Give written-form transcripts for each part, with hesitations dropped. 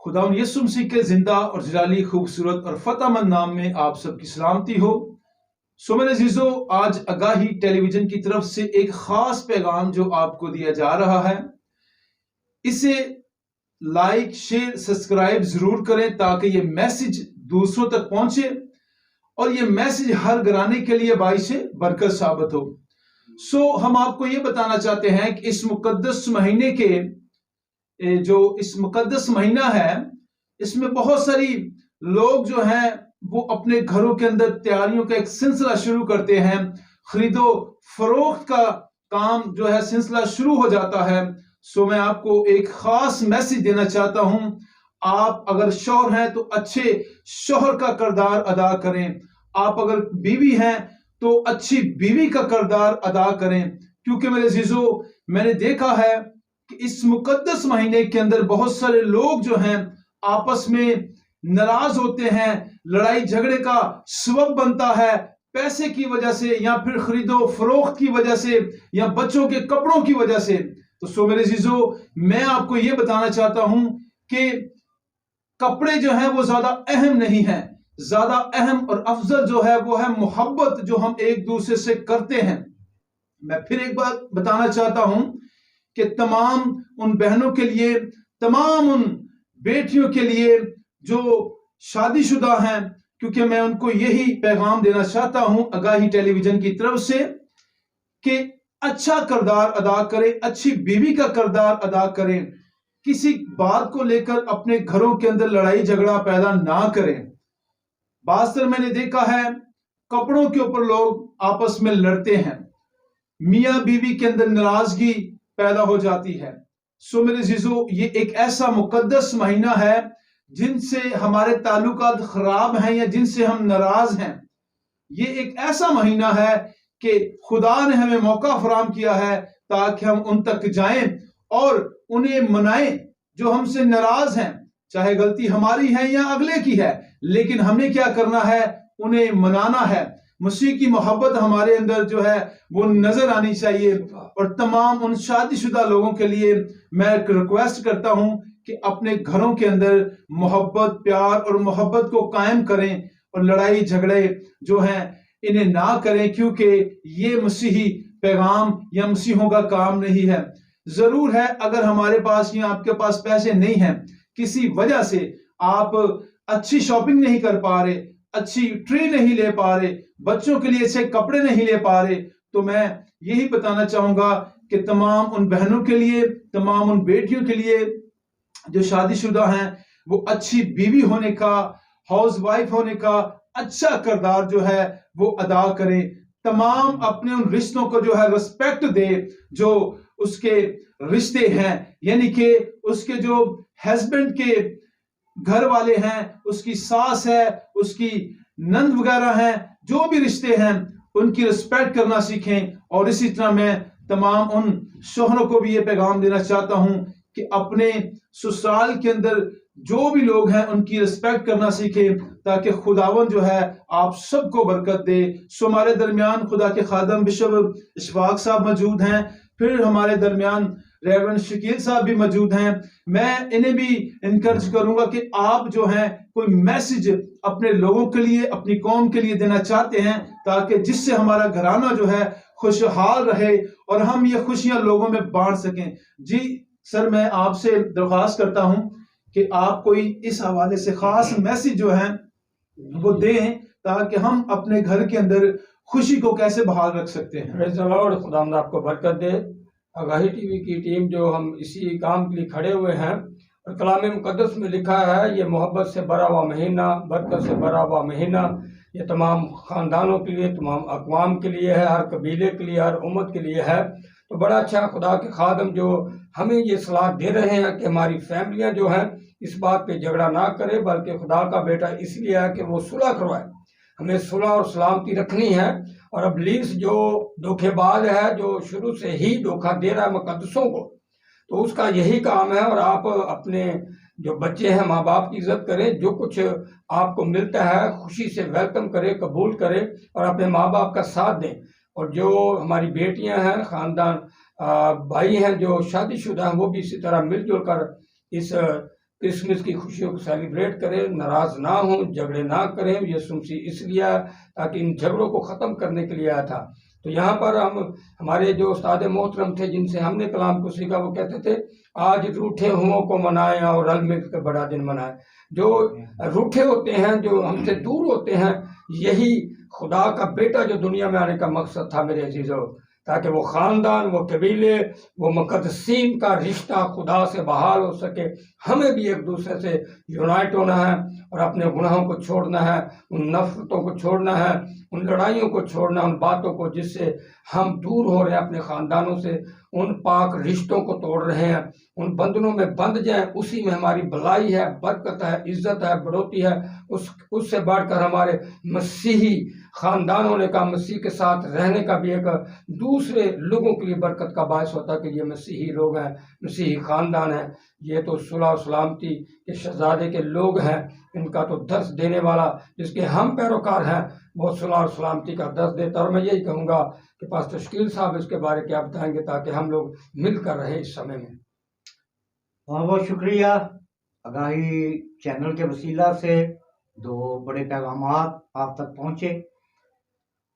खुदावन यीशु मसीह के जिंदा और जलाली खूबसूरत और फतेहमंद नाम में आप सबकी सलामती हो। सो मेरे अजीजों, आज आगाही टेलीविजन की तरफ से एक खास पैगाम जो आपको दिया जा रहा है, इसे लाइक शेयर सब्सक्राइब जरूर करें ताकि ये मैसेज दूसरों तक पहुंचे और ये मैसेज हर घराने के लिए बाइस बरकत साबित हो। सो हम आपको ये बताना चाहते हैं कि इस मुकद्दस महीने के जो इस मुकद्दस महीना है, इसमें बहुत सारी लोग जो हैं वो अपने घरों के अंदर तैयारियों का एक सिलसिला शुरू करते हैं। खरीदो फरोख्त का काम जो है सिलसिला शुरू हो जाता है। सो मैं आपको एक खास मैसेज देना चाहता हूं। आप अगर शौहर हैं तो अच्छे शौहर का किरदार अदा करें। आप अगर बीवी हैं तो अच्छी बीवी का किरदार अदा करें, क्योंकि मेरे अजीजों, मैंने देखा है कि इस मुकद्दस महीने के अंदर बहुत सारे लोग जो हैं आपस में नाराज होते हैं, लड़ाई झगड़े का सबब बनता है पैसे की वजह से या फिर खरीदो फरोख्त की वजह से या बच्चों के कपड़ों की वजह से। तो सो मेरे अजीजों, मैं आपको यह बताना चाहता हूं कि कपड़े जो हैं वो ज्यादा अहम नहीं है। ज्यादा अहम और अफजल जो है वो है मोहब्बत जो हम एक दूसरे से करते हैं। मैं फिर एक बात बताना चाहता हूं कि तमाम उन बहनों के लिए, तमाम उन बेटियों के लिए जो शादीशुदा हैं, क्योंकि मैं उनको यही पैगाम देना चाहता हूं आगाही टेलीविजन की तरफ से कि अच्छा किरदार अदा करें, अच्छी बीवी का किरदार अदा करें। किसी बात को लेकर अपने घरों के अंदर लड़ाई झगड़ा पैदा ना करें। बाज़तर मैंने देखा है कपड़ों के ऊपर लोग आपस में लड़ते हैं, मियां बीवी के अंदर नाराजगी पैदा हो जाती है। सो मेरे अजीजों, ये एक ऐसा मुकद्दस महीना है जिनसे हमारे ताल्लुकात खराब हैं या जिनसे हम नाराज हैं। ये एक ऐसा महीना है कि खुदा ने हमें मौका फराहम किया है ताकि हम उन तक जाएं और उन्हें मनाएं जो हमसे नाराज हैं। चाहे गलती हमारी है या अगले की है, लेकिन हमें क्या करना है? उन्हें मनाना है। मसीह की मोहब्बत हमारे अंदर जो है वो नजर आनी चाहिए। और तमाम उन शादीशुदा लोगों के लिए मैं एक रिक्वेस्ट करता हूं कि अपने घरों के अंदर मोहब्बत, प्यार और मोहब्बत को कायम करें और लड़ाई झगड़े जो हैं इन्हें ना करें, क्योंकि ये मसीही पैगाम या मसीहों का काम नहीं है। जरूर है अगर हमारे पास या आपके पास पैसे नहीं हैं, किसी वजह से आप अच्छी शॉपिंग नहीं कर पा रहे, अच्छी ट्री नहीं ले पा रहे, बच्चों के लिए अच्छे कपड़े नहीं ले पा रहे, तो मैं यही बताना चाहूंगा कि तमाम उन बहनों के लिए, तमाम उन बेटियों के लिए जो शादीशुदा हैं, वो अच्छी बीवी होने का, हाउस वाइफ होने का अच्छा किरदार जो है वो अदा करें। तमाम अपने उन रिश्तों को जो है रिस्पेक्ट दे जो उसके रिश्ते हैं, यानी कि उसके जो हस्बैंड के घर वाले हैं, उसकी सास है, उसकी नंद वगैरह हैं, जो भी रिश्ते हैं उनकी रिस्पेक्ट करना सीखें। और इसी तरह मैं तमाम उन शोहरों को भी ये पैगाम देना चाहता हूं कि अपने ससुराल के अंदर जो भी लोग हैं उनकी रिस्पेक्ट करना सीखें ताकि खुदावन जो है आप सबको बरकत दे। सो हमारे दरमियान खुदा के खादम बिशप इशफाक साहब मौजूद हैं, फिर हमारे दरमियान रेवरेंड शकील साहब भी मौजूद हैं। मैं इन्हें भी इनकरेज करूंगा कि आप जो हैं कोई मैसेज अपने लोगों के लिए, अपनी कौम के लिए देना चाहते हैं ताकि जिससे हमारा घराना जो है खुशहाल रहे और हम ये खुशियां लोगों में बांट सकें। जी सर, मैं आपसे दरख्वास्त करता हूं कि आप कोई इस हवाले से खास मैसेज जो है वो दें ताकि हम अपने घर के अंदर खुशी को कैसे बहाल रख सकते हैं। Praise the Lord. खुदावंद आपको बरकत दे। आगाही टीवी की टीम जो हम इसी काम के लिए खड़े हुए हैं, और कलाम मुकद्दस में लिखा है ये मोहब्बत से भरा हुआ महीना, बरकत से भरा हुआ महीना, ये तमाम ख़ानदानों के लिए, तमाम अक़वाम के लिए है, हर कबीले के लिए, हर उम्मत के लिए है। तो बड़ा अच्छा खुदा के खादम जो हमें ये सलाह दे रहे हैं कि हमारी फैमिलियाँ जो हैं इस बात पे झगड़ा ना करें, बल्कि खुदा का बेटा इसलिए है कि वो सुलह करवाए। हमें सुलह और सलामती रखनी है। और अब इब्लीस जो धोखेबाज है, जो शुरू से ही धोखा दे रहा है मुकद्दसों को, तो उसका यही काम है। और आप अपने जो बच्चे हैं, माँ बाप की इज्जत करें, जो कुछ आपको मिलता है खुशी से वेलकम करें, कबूल करें और अपने माँ बाप का साथ दें। और जो हमारी बेटियां हैं, ख़ानदान भाई हैं जो शादीशुदा हैं, वो भी इसी तरह मिलजुल कर इस کرسمس کی خوشیوں کو سیلیبریٹ کریں، ناراض نہ ہوں، جھگڑے نہ کریں۔ یسوع مسیح اس لیے آیا تاکہ ان جھگڑوں کو ختم کرنے کے لیے آیا تھا۔ تو یہاں پر ہمارے جو استاد محترم تھے جن سے ہم نے کلام کو سیکھا، وہ کہتے تھے آج روٹھے ہوں کو منائیں اور رل مل کے بڑا دن منائیں۔ جو روٹھے ہوتے ہیں، جو ہم سے دور ہوتے ہیں، یہی خدا کا بیٹا جو دنیا میں آنے کا مقصد تھا میرے عزیزو، تاکہ وہ خاندان، وہ قبیلے، وہ مقدسین کا رشتہ خدا سے بحال ہو سکے۔ ہمیں بھی ایک دوسرے سے یونائٹ ہونا ہے اور اپنے گناہوں کو چھوڑنا ہے، ان نفرتوں کو چھوڑنا ہے، ان لڑائیوں کو چھوڑنا، ان باتوں کو جس سے ہم دور ہو رہے ہیں اپنے خاندانوں سے، ان پاک رشتوں کو توڑ رہے ہیں، ان بندھنوں میں بندھ جائیں۔ اسی میں ہماری بھلائی ہے، برکت ہے، عزت ہے، بڑھوتی ہے۔ اس سے بڑھ کر ہمارے مسیحی خاندانوں نے کہا مسیح کے ساتھ رہنے کا بھی ایک دوسرے لوگوں کے لیے برکت کا باعث ہوتا ہے کہ یہ مسیحی لوگ ہیں، مسیحی خاندان ہیں، یہ تو صلح و سلامتی کے شہزادے کے لوگ ہیں۔ ان کا تو درس دینے والا جس کے ہم پیروکار ہیں وہ صلح و سلامتی کا درس دیتا ہے۔ اور میں یہی کہوں گا کہ پاسٹر شکیل صاحب اس کے بارے کیا بتائیں گے تاکہ ہم لوگ مل کر رہیں اس سمے میں۔ بہت بہت شکریہ۔ آگاہی چینل کے وسیلہ سے دو بڑے پیغامات آپ تک پہنچے،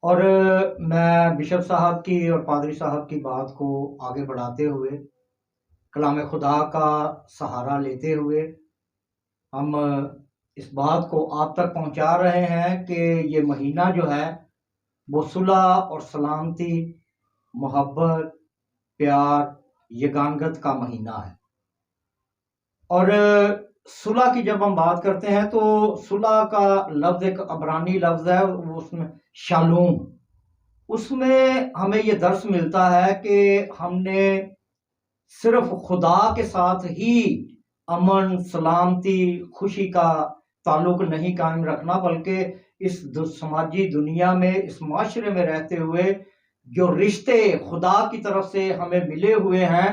اور میں بشپ صاحب کی اور پادری صاحب کی بات کو آگے بڑھاتے ہوئے، کلام خدا کا سہارا لیتے ہوئے، ہم اس بات کو آپ تک پہنچا رہے ہیں کہ یہ مہینہ جو ہے وہ صلح اور سلامتی، محبت، پیار، یگانگت کا مہینہ ہے۔ اور صلح کی جب ہم بات کرتے ہیں تو صلح کا لفظ ایک عبرانی لفظ ہے، اس میں شالوم، اس میں ہمیں یہ درس ملتا ہے کہ ہم نے صرف خدا کے ساتھ ہی امن، سلامتی، خوشی کا تعلق نہیں قائم رکھنا، بلکہ اس سماجی دنیا میں، اس معاشرے میں رہتے ہوئے جو رشتے خدا کی طرف سے ہمیں ملے ہوئے ہیں،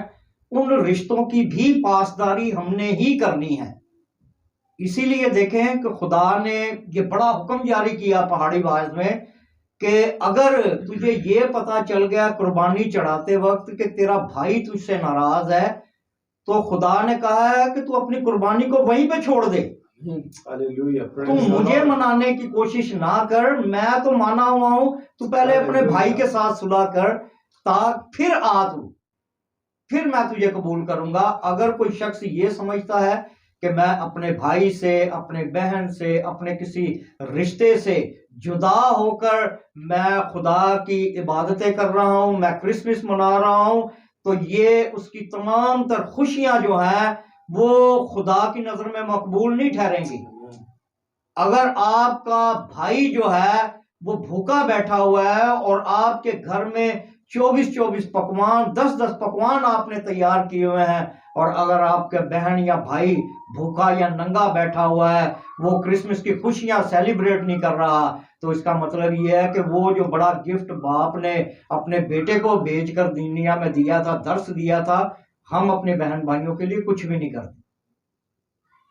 ان رشتوں کی بھی پاسداری ہم نے ہی کرنی ہے۔ اسی لیے دیکھیں کہ خدا نے یہ بڑا حکم جاری کیا پہاڑی باز میں کہ اگر تجھے یہ پتا چل گیا قربانی چڑھاتے وقت کہ تیرا بھائی تجھ سے ناراض ہے، تو خدا نے کہا ہے کہ تو اپنی قربانی کو وہیں پہ چھوڑ دے، تو مجھے منانے کی کوشش نہ کر، میں تو مانا ہوا ہوں، تو پہلے اپنے بھائی کے ساتھ صلح کر، پھر آ تو، پھر میں تجھے قبول کروں گا۔ اگر کوئی شخص یہ سمجھتا ہے کہ میں اپنے بھائی سے، اپنے بہن سے، اپنے کسی رشتے سے جدا ہو کر میں خدا کی عبادتیں کر رہا ہوں، میں کرسمس منا رہا ہوں، تو یہ اس کی تمام تر خوشیاں جو ہیں وہ خدا کی نظر میں مقبول نہیں ٹھہریں گی۔ اگر آپ کا بھائی جو ہے وہ بھوکا بیٹھا ہوا ہے اور آپ کے گھر میں 24 پکوان، 10 پکوان آپ نے تیار کیے ہوئے ہیں، اور اگر آپ کے بہن یا بھائی بھوکا یا ننگا بیٹھا ہوا ہے، وہ کرسمس کی خوشیاں سیلیبریٹ نہیں کر رہا، تو اس کا مطلب یہ ہے کہ وہ جو بڑا گفٹ باپ نے اپنے بیٹے کو بھیج کر دنیا میں دیا تھا، درس دیا تھا، ہم اپنے بہن بھائیوں کے لیے کچھ بھی نہیں کرتے۔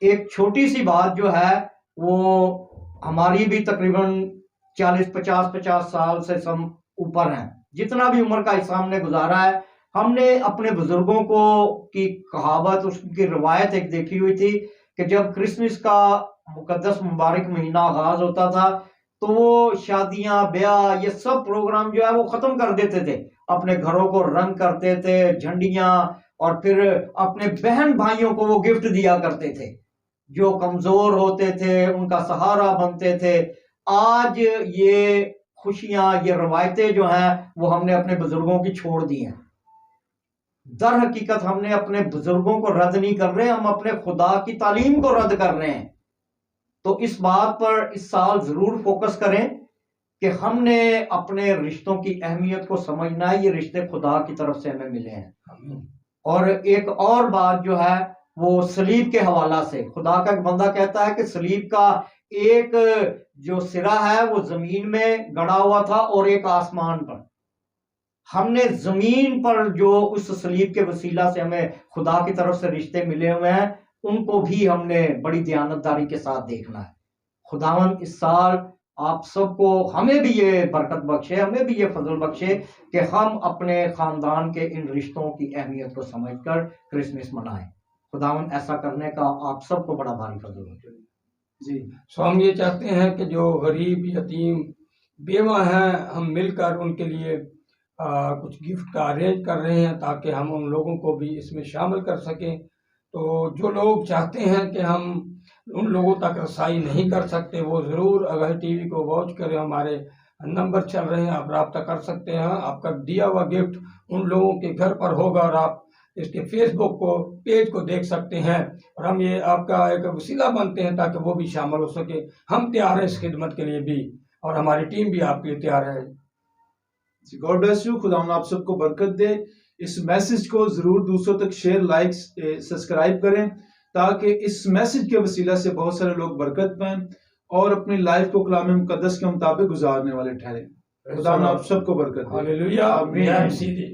ایک چھوٹی سی بات جو ہے وہ ہماری بھی تقریباً 40-50 سال سے ہم اوپر ہیں، جتنا بھی عمر کا حصہ ہم نے گزارا ہے، ہم نے اپنے بزرگوں کو کی کہاوت، اس کی روایت ایک دیکھی ہوئی تھی کہ جب کرسمس کا مقدس مبارک مہینہ آغاز ہوتا تھا تو وہ شادیاں، بیاہ، یہ سب پروگرام جو ہے وہ ختم کر دیتے تھے، اپنے گھروں کو رنگ کرتے تھے، جھنڈیاں، اور پھر اپنے بہن بھائیوں کو وہ گفٹ دیا کرتے تھے جو کمزور ہوتے تھے، ان کا سہارا بنتے تھے۔ آج یہ خوشیاں، یہ روایتیں جو ہیں وہ ہم نے اپنے بزرگوں کی چھوڑ دی ہیں۔ در حقیقت ہم نے اپنے بزرگوں کو رد نہیں کر رہے، ہم اپنے خدا کی تعلیم کو رد کر رہے ہیں۔ تو اس بات پر اس سال ضرور فوکس کریں کہ ہم نے اپنے رشتوں کی اہمیت کو سمجھنا ہے، یہ رشتے خدا کی طرف سے ہمیں ملے ہیں۔ اور ایک اور بات جو ہے وہ صلیب کے حوالہ سے، خدا کا ایک بندہ کہتا ہے کہ صلیب کا ایک جو سرا ہے وہ زمین میں گڑا ہوا تھا اور ایک آسمان پر۔ ہم نے زمین پر جو اس صلیب کے وسیلہ سے ہمیں خدا کی طرف سے رشتے ملے ہوئے ہیں، ان کو بھی ہم نے بڑی دیانتداری کے ساتھ دیکھنا ہے۔ خداوند اس سال آپ سب کو، ہمیں بھی یہ برکت بخشے، ہمیں بھی یہ فضل بخشے کہ ہم اپنے خاندان کے ان رشتوں کی اہمیت کو سمجھ کر کرسمس منائیں۔ खुदावन ऐसा करने का आप सबको बड़ा भारी फजल हो। जी सो हम ये चाहते हैं कि जो गरीब यतीम बेवा हैं, हम मिलकर उनके लिए कुछ गिफ्ट का अरेंज कर रहे हैं ताकि हम उन लोगों को भी इसमें शामिल कर सकें। तो जो लोग चाहते हैं कि हम उन लोगों तक रसाई नहीं कर सकते, वो ज़रूर अगाही टीवी को वॉच करें। हमारे नंबर चल रहे हैं, आप रब्ता कर सकते हैं। आपका दिया हुआ गिफ्ट उन लोगों के घर पर होगा और आप इसके फेसबुक को पेज को देख सकते हैं, और हम ये आपका एक वसीला बनते हैं ताकि वो भी शामिल हो सके। हम तैयार हैं इस खिदमत के लिए भी, और हमारी टीम भी आपके लिए तैयार है। जी, गॉड ब्लेस यू। खुदा आप सबको बरकत दे। इस मैसेज को जरूर दूसरों तक शेयर, लाइक, सब्सक्राइब करें ताकि इस मैसेज के वसीला से बहुत सारे लोग बरकत पाएं और अपनी लाइफ को कलाम मुकद्दस के मुताबिक गुजारने वाले ठहरें। खुदा आप सबको बरकत दे। हालेलुया। आमीन। सीधी